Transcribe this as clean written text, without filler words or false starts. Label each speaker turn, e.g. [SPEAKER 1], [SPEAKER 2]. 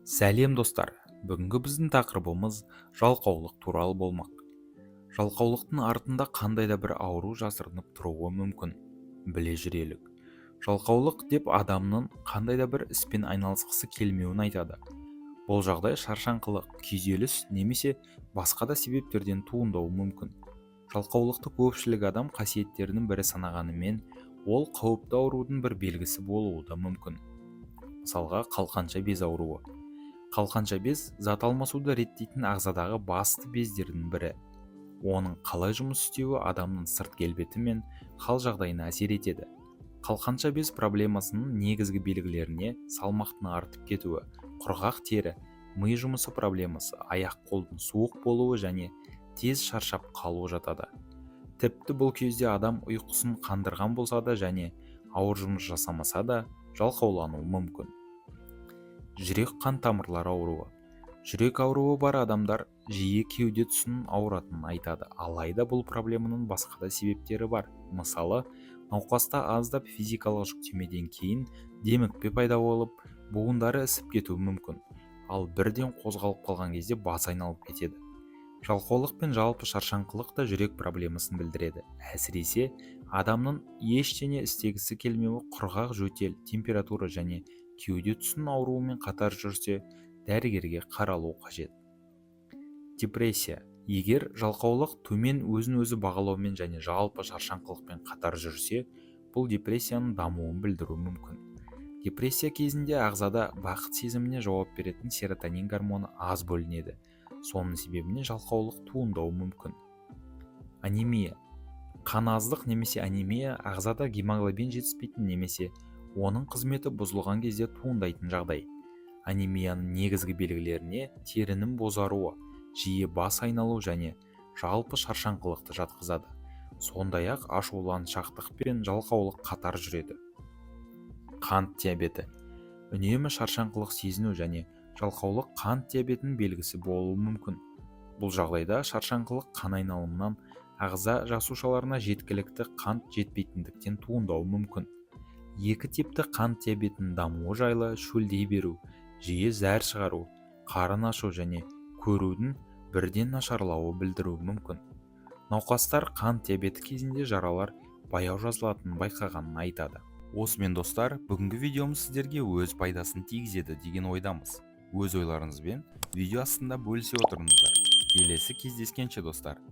[SPEAKER 1] Сәлем достар, бүгінгі біздің тақырыбымыз жалқаулық туралы болмақ. Жалқаулықтың артында қандай да бір ауру жасырынып тұруы мүмкін, біле жүрелік. Жалқаулық деп адамның қандай да бір іспен айналысқысы келмеуін айтады. Бұл жағдай шаршаңқылық, күйзеліс немесе басқа да себептерден туындауы мүмкін. Жалқаулықты көпшілік адам қасиеттерінің бірі санағанымен, ол қауіпті аурудың бір белгісі болуы да мүмкін. Мысалға, қалқанша без ауруы. Қалқанша без зат алмасуды реттейтін ағзадағы басты бездердің бірі. Оның қалай жұмыс істеуі адамның сырт келбеті мен хал жағдайына әсер етеді. Қалқанша без проблемасының негізгі белгілеріне салмақтың артып кетуі, құрғақ тері, ми жұмысы проблемасы, аяқ-қолдың суық болуы және тез шаршап қалуы жатады. Тіпті бұл кезде адам ұйқысын қандырған болса да және ауыр жұмыс жасамаса да жалқаулануы мүмкін. Жүрек қан тамырлары ауруы. Жүрек ауруы бар адамдар жиі кеуде тұсының ауыратынын айтады, алайда бұл проблеманың басқа да себептері бар. Мысалы, науқаста аздап физикалық жүктемеден кейін демікпе пайда болып, буындары ісіп кетуі мүмкін, ал бірден қозғалып қалған кезде бас айналып кетеді. Жалқаулық пен жалпы шаршаңқылық та жүрек проблемасын білдіреді. Әсіресе адамның ештеңе істегісі келмеуі, құрғақ жөтел, температура және кеуде тұсының ауруымен қатар жүрсе, дәрігерге қаралу қажет. Депрессия. Егер жалқаулық төмен өзін-өзі бағалаумен және жалпы шаршаңқылықпен қатар жүрсе, бұл депрессияның дамуын білдіруі мүмкін. Депрессия кезінде ағзада бақыт сезіміне жауап беретін серотонин гормоны аз бөлінеді. Соның себебінен жалқаулық туындауы мүмкін. Анемия. Қаназдық немесе анемия ағзада гемоглобин жетіспейтін немесе оның қызметі бұзылған кезде туындайтын жағдай. Анемияның негізгі белгілеріне терінің бозаруы, жиі бас айналу және жалпы шаршаңқылықты жатқызады. Сондай-ақ ашуланшақтық пен жалқаулық қатар жүреді. Қант диабеті. Үнемі шаршаңқылық сезіну және жалқаулық қант диабетінің белгісі болуы мүмкін. Бұл жағдайда шаршаңқылық қан айналымынан ағза жасушаларына жеткілікті қант жетпейтіндіктен туындауы мүмкін. Екі типті қант диабетінің дамуы жайлы шөлдей беру, жиі зәр шығару, қарын ашу және көрудің бірден нашарлауы білдіруі мүмкін. Науқастар қант диабеті кезінде жаралар баяу жазылатынын байқағанын айтады. Осымен достар, бүгінгі видеомыз сіздерге өз пайдасын тигізеді деген ойдамыз. Өз ойларыңызбен видео астында бөлісе отырыңыздар. Келесі кездескенше достар.